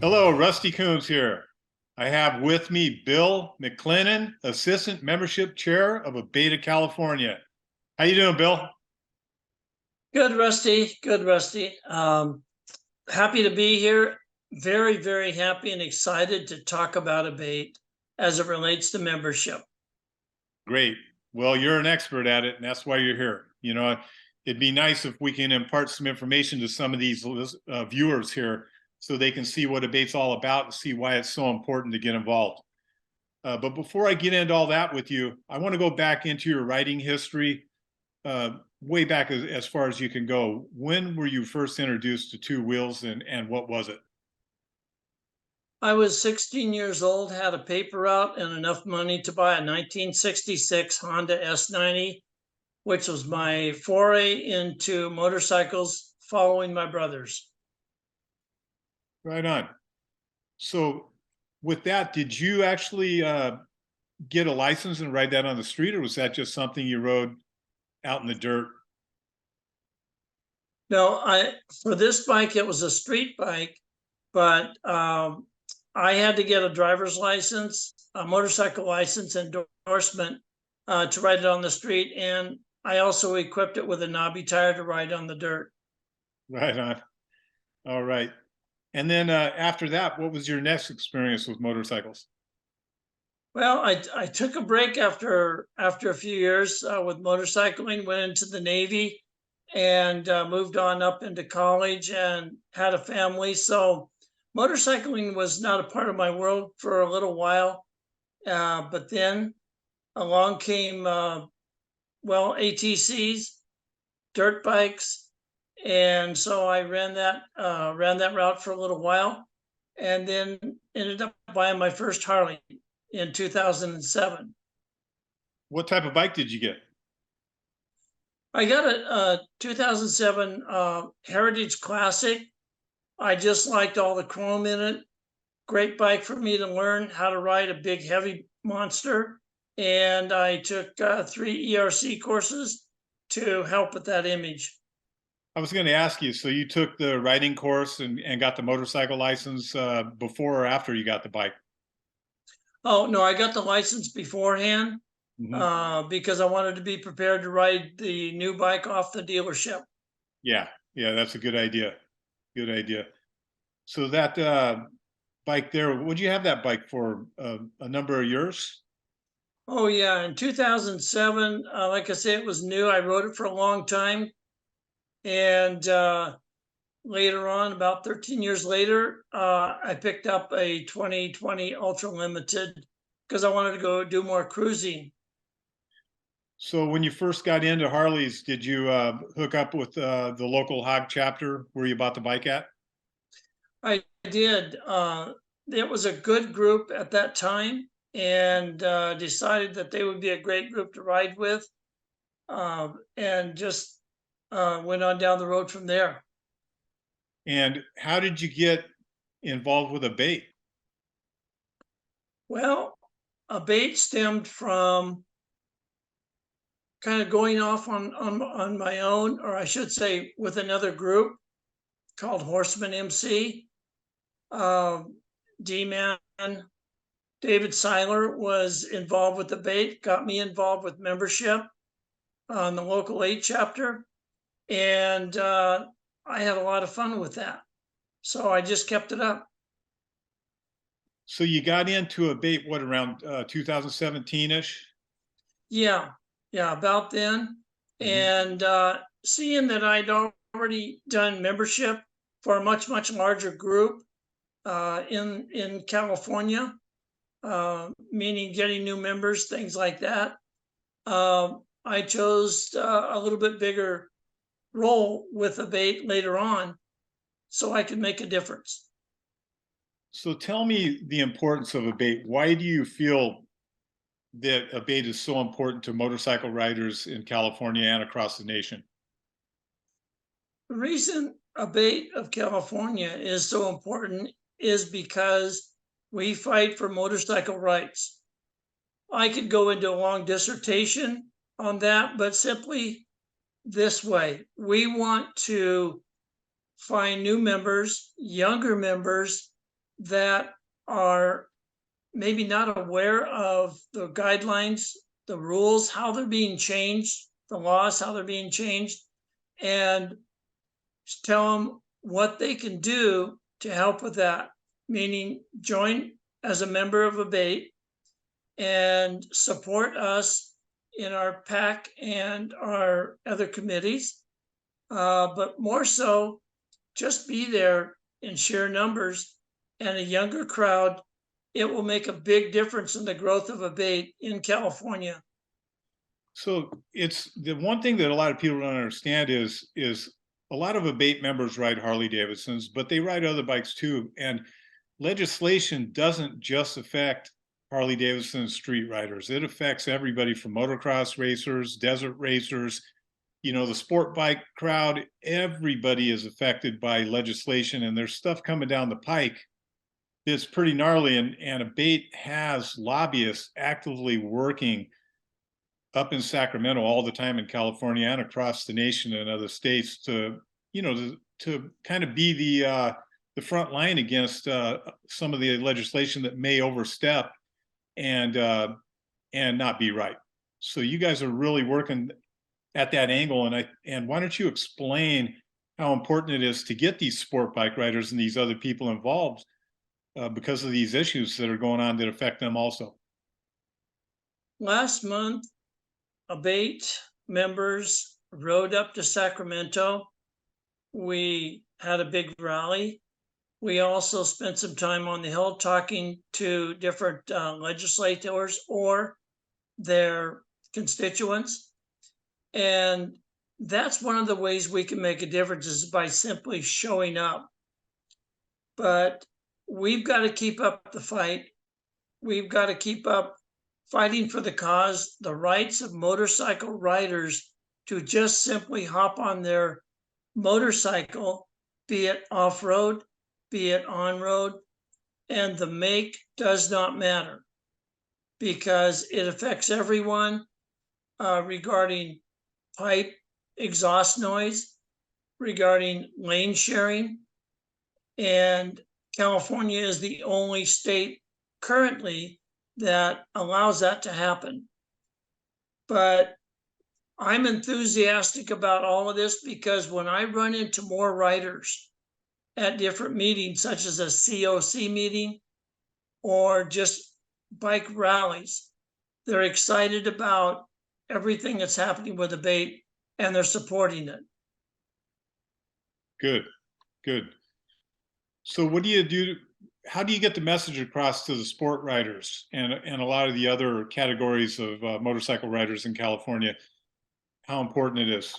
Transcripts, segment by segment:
Hello, Rusty Coones here. I have with me Bill McClennen, Assistant Membership Chair of ABATE, California. How you doing, Bill? Good, Rusty. Good, Rusty. Happy to be here. Very, very happy and excited to talk about ABATE as it relates to membership. Great. Well, you're an expert at it, and that's why you're here. It'd be nice if we can impart some information to some of these viewers here so they can see what ABATE's all about and see why it's so important to get involved. But before I get into all that with you, I want to go back into your writing history, way back as far as you can go. When were you first introduced to Two Wheels, and what was it? I was 16 years old, had a paper route and enough money to buy a 1966 Honda S90, which was my foray into motorcycles following my brothers. Right on. So with that, did you actually get a license and ride that on the street, or was that just something you rode out in the dirt? No, for this bike, it was a street bike, but I had to get a driver's license, a motorcycle license endorsement to ride it on the street. And I also equipped it with a knobby tire to ride on the dirt. Right on. All right. And then after that, what was your next experience with motorcycles? Well, I took a break after a few years with motorcycling, went into the Navy and moved on up into college and had a family. So motorcycling was not a part of my world for a little while. But then along came, ATCs, dirt bikes. And so I ran that route for a little while and then ended up buying my first Harley in 2007. What type of bike did you get? I got a 2007 Heritage Classic. I just liked all the chrome in it. Great bike for me to learn how to ride a big, heavy monster. And I took 3 ERC courses to help with that image. I was going to ask you, so you took the riding course and got the motorcycle license before or after you got the bike? Oh, no, I got the license beforehand because I wanted to be prepared to ride the new bike off the dealership. Yeah, yeah, that's a good idea. Good idea. So that bike there, would you have that bike for a number of years? Oh, yeah. In 2007, like I said, it was new. I rode it for a long time. And later on, about 13 years later, I picked up a 2020 Ultra Limited because I wanted to go do more cruising. So when you first got into Harleys, did you hook up with the local hog chapter where you bought the bike at? I did. It was a good group at that time and decided that they would be a great group to ride with and just went on down the road from there. And how did you get involved with ABATE? Well, ABATE stemmed from kind of going off on my own, or I should say with another group called Horseman MC. D-Man, David Seiler was involved with ABATE, got me involved with membership on the local 8 chapter. And I had a lot of fun with that. So I just kept it up. So you got into ABATE, what, around 2017-ish? Yeah, about then. And seeing that I'd already done membership for a much, much larger group in California, meaning getting new members, things like that, I chose a little bit bigger role with ABATE later on so I could make a difference. So tell me the importance of ABATE. Why do you feel that ABATE is so important to motorcycle riders in California and across the nation? The reason ABATE of California is so important is because we fight for motorcycle rights. I could go into a long dissertation on that, but simply this way, we want to find new members, younger members that are maybe not aware of the guidelines, the rules, how they're being changed, the laws, how they're being changed, and tell them what they can do to help with that, meaning join as a member of ABATE and support us in our PAC and our other committees. But more so, just be there in sheer numbers and a younger crowd. It will make a big difference in the growth of ABATE in California. So it's the one thing that a lot of people don't understand is a lot of ABATE members ride Harley Davidsons, but they ride other bikes too. And legislation doesn't just affect Harley Davidson street riders. It affects everybody from motocross racers, desert racers, you know, the sport bike crowd. Everybody is affected by legislation, and there's stuff coming down the pike that's pretty gnarly. And ABATE has lobbyists actively working up in Sacramento all the time in California and across the nation and other states to, you know, to kind of be the front line against some of the legislation that may overstep and not be right. So you guys are really working at that angle, and why don't you explain how important it is to get these sport bike riders and these other people involved because of these issues that are going on that affect them also. Last month, ABATE members rode up to Sacramento. We had a big rally. We also spent some time on the Hill talking to different legislators or their constituents. And that's one of the ways we can make a difference, is by simply showing up. But we've got to keep up the fight. We've got to keep up fighting for the cause, the rights of motorcycle riders to just simply hop on their motorcycle, be it off-road, be it on-road, and the make does not matter, because it affects everyone regarding pipe exhaust noise, regarding lane sharing, and California is the only state currently that allows that to happen. But I'm enthusiastic about all of this because when I run into more riders at different meetings, such as a COC meeting or just bike rallies, they're excited about everything that's happening with ABATE and they're supporting it. Good, good. So what do you do? How do you get the message across to the sport riders and a lot of the other categories of motorcycle riders in California, how important it is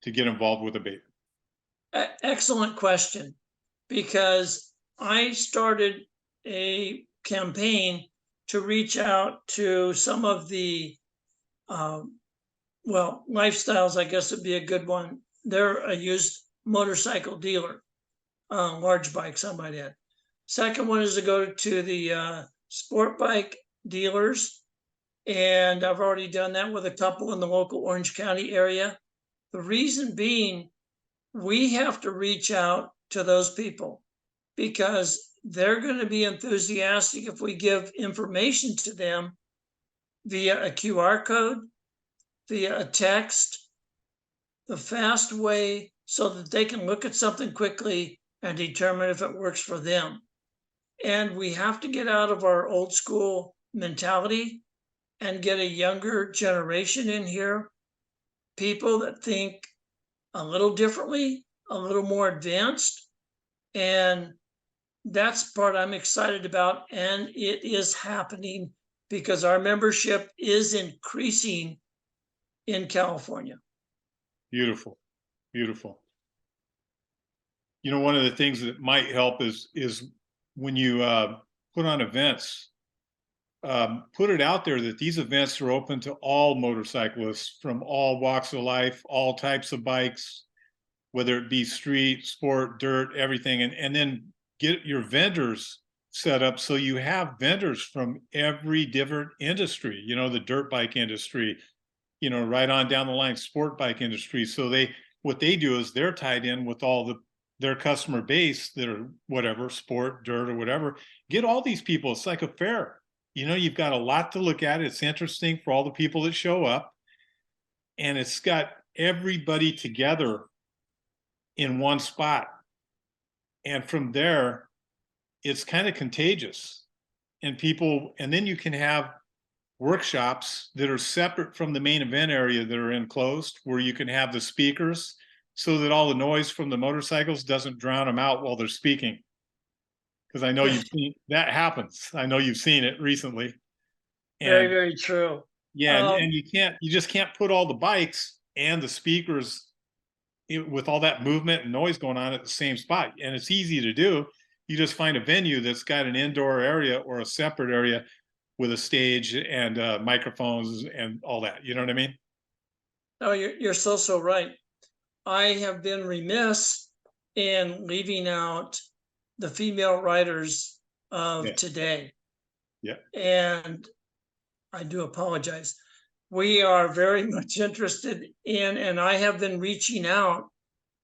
to get involved with ABATE? Excellent question, because I started a campaign to reach out to some of the, well, lifestyles, I guess would be a good one. They're a used motorcycle dealer, large bikes, I might add. Second one is to go to the sport bike dealers, and I've already done that with a couple in the local Orange County area. The reason being, we have to reach out to those people because they're going to be enthusiastic if we give information to them via a QR code, via a text, the fast way, so that they can look at something quickly and determine if it works for them. And we have to get out of our old school mentality and get a younger generation in here, people that think a little differently, a little more advanced. And that's the part I'm excited about. And it is happening because our membership is increasing in California. Beautiful, beautiful. You know, one of the things that might help is when you put on events, put it out there that these events are open to all motorcyclists from all walks of life, all types of bikes, whether it be street, sport, dirt, everything, and then get your vendors set up so you have vendors from every different industry, you know, the dirt bike industry, you know, right on down the line, sport bike industry. So what they do is they're tied in with all the their customer base that are whatever, sport, dirt, or whatever. Get all these people. It's like a fair. You know, you've got a lot to look at. It's interesting for all the people that show up. And it's got everybody together in one spot. And from there, it's kind of contagious. And people, and then you can have workshops that are separate from the main event area that are enclosed, where you can have the speakers so that all the noise from the motorcycles doesn't drown them out while they're speaking. Because I know you've seen that happens. I know you've seen it recently. Very, And very true. yeah, and you just can't put all the bikes and the speakers with all that movement and noise going on at the same spot. And it's easy to do. You just find a venue that's got an indoor area or a separate area with a stage and microphones and all that. You know what I mean? Oh, you're so right. I have been remiss in leaving out the female riders of Yeah. today. Yeah. And I do apologize. We are very much interested in, and I have been reaching out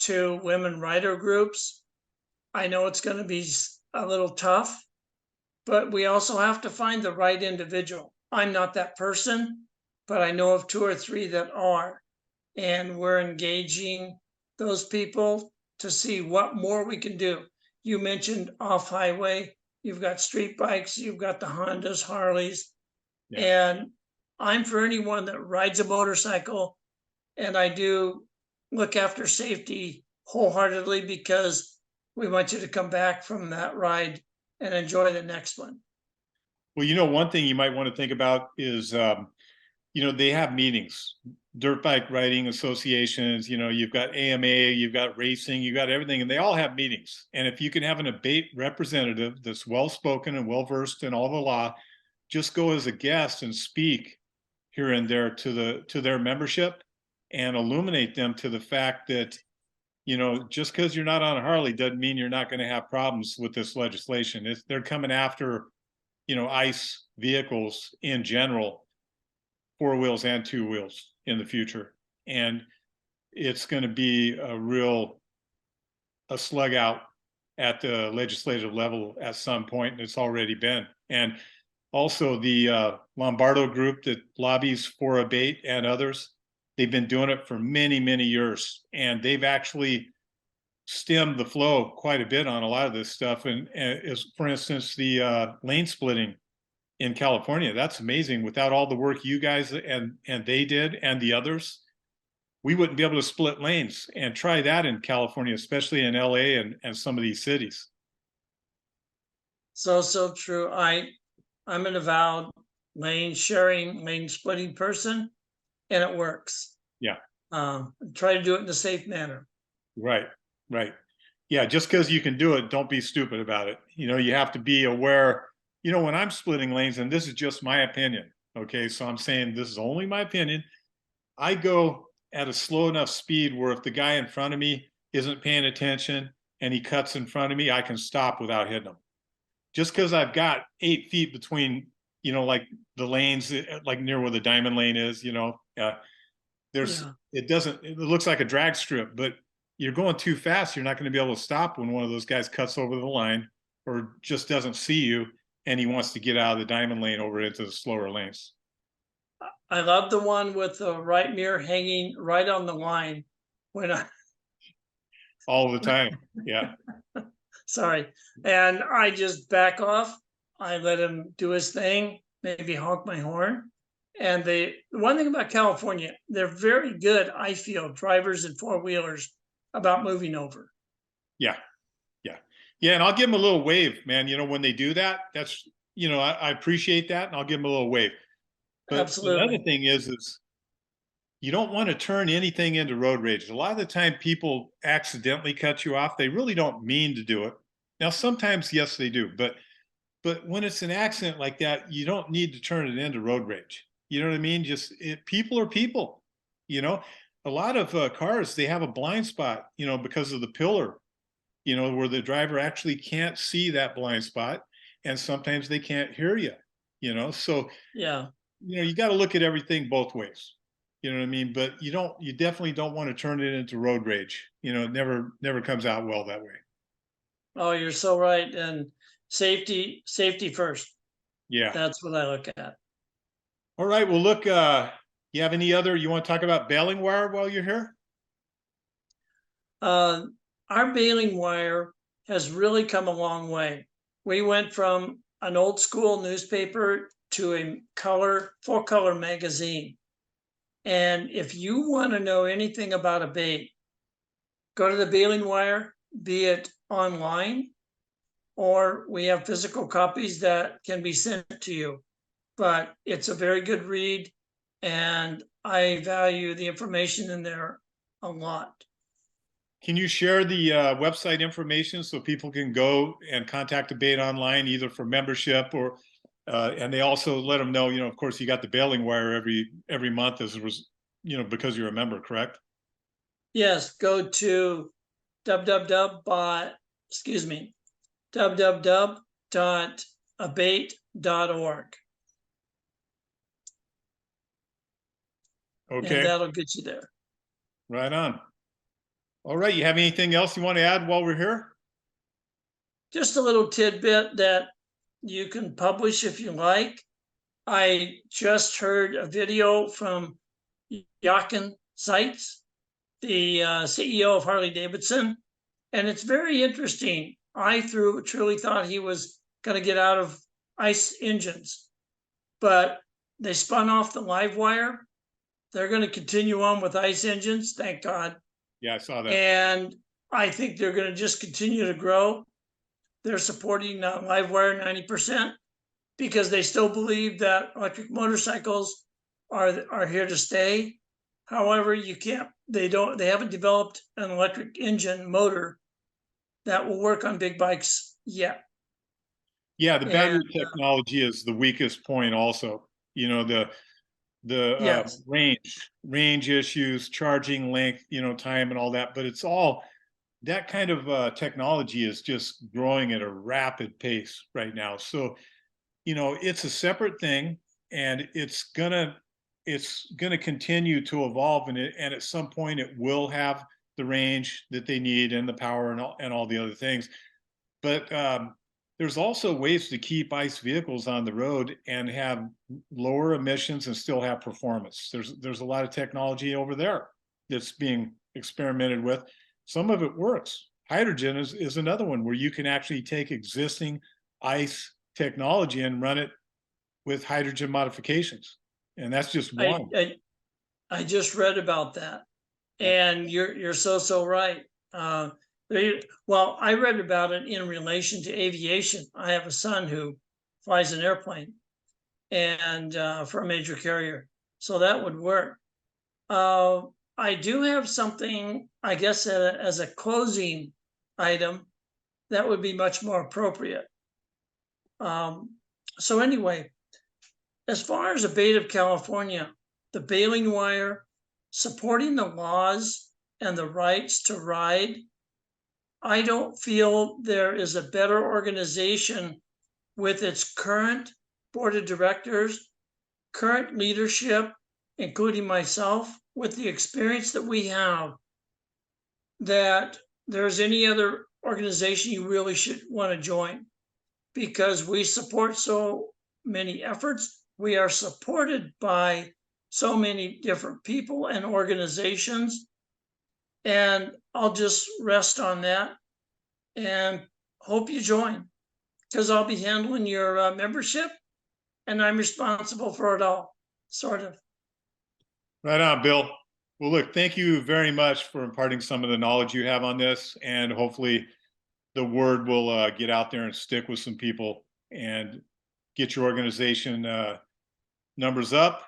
to women rider groups. I know it's going to be a little tough, but we also have to find the right individual. I'm not that person, but I know of 2 or 3 that are. And we're engaging those people to see what more we can do. You mentioned off highway, you've got street bikes, you've got the Hondas, Harleys, Yeah. and I'm for anyone that rides a motorcycle, and I do look after safety wholeheartedly because we want you to come back from that ride and enjoy the next one. Well, you know, one thing you might want to think about is, you know, they have meetings, dirt bike riding associations, you know, you've got AMA, you've got racing, you've got everything, and they all have meetings. And if you can have an ABATE representative that's well-spoken and well-versed in all the law, just go as a guest and speak here and there to their membership and illuminate them to the fact that, you know, just because you're not on a Harley doesn't mean you're not going to have problems with this legislation. They're coming after, you know, ICE vehicles in general, 4 wheels and 2 wheels in the future. And it's going to be a slug out at the legislative level at some point, and it's already been. And also the Lombardo group that lobbies for ABATE and others, they've been doing it for many, many years. And they've actually stemmed the flow quite a bit on a lot of this stuff. And as for instance, the lane splitting in California, that's amazing. Without all the work you guys and they did and the others, we wouldn't be able to split lanes. And try that in California, especially in LA and some of these cities. So true. I'm an avowed lane sharing, lane splitting person, and it works. Yeah. Try to do it in a safe manner. Right. Right. Yeah. Just because you can do it, don't be stupid about it. You know, you have to be aware. You know, when I'm splitting lanes, and this is just my opinion, okay, so I'm saying this is only my opinion, I go at a slow enough speed where if the guy in front of me isn't paying attention and he cuts in front of me, I can stop without hitting him. Just because I've got 8 feet between, you know, like the lanes, like near where the diamond lane is, you know, there's, it looks like a drag strip, but you're going too fast. You're not going to be able to stop when one of those guys cuts over the line or just doesn't see you and he wants to get out of the diamond lane over into the slower lanes. I love the one with the right mirror hanging right on the line when I all the time. Yeah. sorry. And I just back off. I let him do his thing, maybe honk my horn. And the one thing about California, they're very good, I feel, drivers and 4-wheelers about moving over. Yeah. Yeah. Yeah. And I'll give them a little wave, man. You know, when they do that, that's, you know, I appreciate that. And I'll give them a little wave. But Absolutely. another thing is you don't want to turn anything into road rage. A lot of the time people accidentally cut you off. They really don't mean to do it. Now, sometimes, yes, they do. But when it's an accident like that, you don't need to turn it into road rage. You know what I mean? Just people are people, you know, a lot of cars, they have a blind spot, you know, because of the pillar, you know, where the driver actually can't see that blind spot. And sometimes they can't hear you, you know? So, Yeah. you know, you got to look at everything both ways. You know what I mean? But you definitely don't want to turn it into road rage. It never comes out well that way. Oh, you're so right. And safety first. Yeah. That's what I look at. All right. Well, look, you have you want to talk about baling wire while you're here? Uh, our baling wire has really come a long way. We went from an old school newspaper to a full color magazine. And if you want to know anything about ABATE, go to the baling wire, be it online, or we have physical copies that can be sent to you. But it's a very good read, and I value the information in there a lot. Can you share the website information so people can go and contact ABATE online, either for membership or, and they also let them know, of course, you got the baling wire every month as was, because you're a member, correct? Yes, go to www.abate.org, and Okay, that'll get you there. right on. All right, you have anything else you want to add while we're here? Just a little tidbit that you can publish if you like. I just heard a video from Jochen Zeitz, the CEO of Harley Davidson, and it's very interesting. I truly thought he was going to get out of ICE engines, but they spun off the live wire. They're going to continue on with ICE engines, thank God. Yeah, I saw that. And I think they're going to just continue to grow. They're supporting live wire 90% because they still believe that electric motorcycles are here to stay. However, they haven't developed an electric engine motor that will work on big bikes yet. Yeah, the battery And technology is the weakest point also. The yes, range issues, charging length, time and all that, but it's all that kind of technology is just growing at a rapid pace right now. So, it's a separate thing, and it's gonna continue to evolve, and at some point it will have the range that they need and the power and all the other things. But there's also ways to keep ICE vehicles on the road and have lower emissions and still have performance. There's a lot of technology over there that's being experimented with. Some of it works. Hydrogen is another one where you can actually take existing ICE technology and run it with hydrogen modifications. And that's just one. I just read about that, and you're so right. Well, I read about it in relation to aviation. I have a son who flies an airplane, and for a major carrier, so that would work. I do have something, I guess, as a closing item that would be much more appropriate. So anyway, as far as ABATE of California, the baling wire, supporting the laws and the rights to ride, I don't feel there is a better organization with its current board of directors, current leadership, including myself, with the experience that we have, that there's any other organization you really should want to join, because we support so many efforts. We are supported by so many different people and organizations. And I'll just rest on that and hope you join, because I'll be handling your membership and I'm responsible for it all, sort of. Right on, Bill. Well, look, thank you very much for imparting some of the knowledge you have on this, and hopefully the word will get out there and stick with some people and get your organization numbers up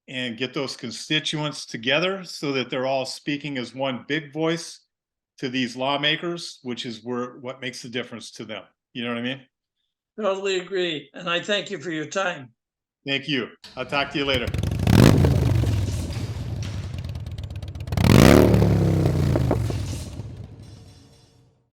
and get those constituents together so that they're all speaking as one big voice to these lawmakers, which is what makes the difference to them. You know what I mean? Totally agree. And I thank you for your time. Thank you. I'll talk to you later.